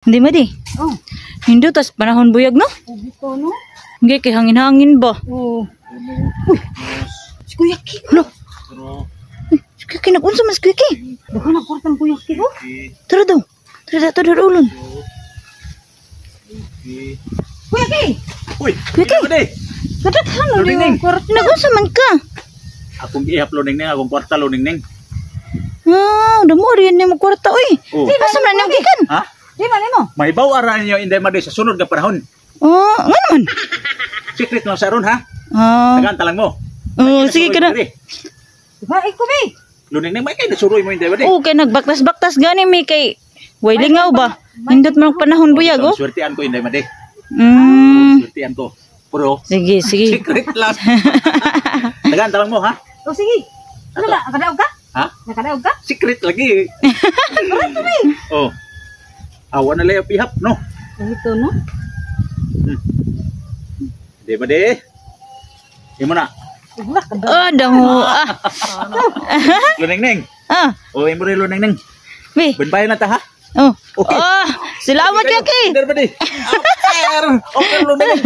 Hindi madi. Oh. Hindi tas panahon buyag no? Dito no? Hindi kay hangin-hangin ba? Oh. Uy. Si Kuya Ki. Lo. Si Kuya Ki nagunsa mas Kuya Ki. Dako na kwartang Kuya Ki oh. Tara daw. Tara ulon. Kuya Ki. Uy, Kuya Ki. Kadat hano Luning. di kwarta. Nagunsa man ka. Akong ihap lo ning akong kwarta lo ning. Ah, udah mo rin mo kwarta oy. Oh. Asa man nang gikan? Ha? Di man mo. May bawaran niyo inday madi sa sunod nga panahon. Oh, nga naman. Secret lang sa ron ha. Ah. Tagaan talang mo. Oh, sige ka na. Diba iko bi. Luning may kay nasuroy mo inday madi. Oh, kay nagbaktas-baktas gani mi kay way lingaw ba? Hindot man ang panahon buyag oh. Swertian ko inday madi. Swertian ko. Pero Sige. secret lang. Tagaan talang mo ha. Oh sige. Ano ba? Nakadaog ka? Ha? Nakadaog ka? Secret lagi. Oh. Awan na lang ihap no. Dito no? Di ba di? Imo na. Wala ka daw. Oh, damo. Ah. Luning. Ah, O imo rin luning. bi. Benbayan na ta ha. Oh. Okay. Ah, salamat Kuya Ki. Dari ba di? Okay, luning.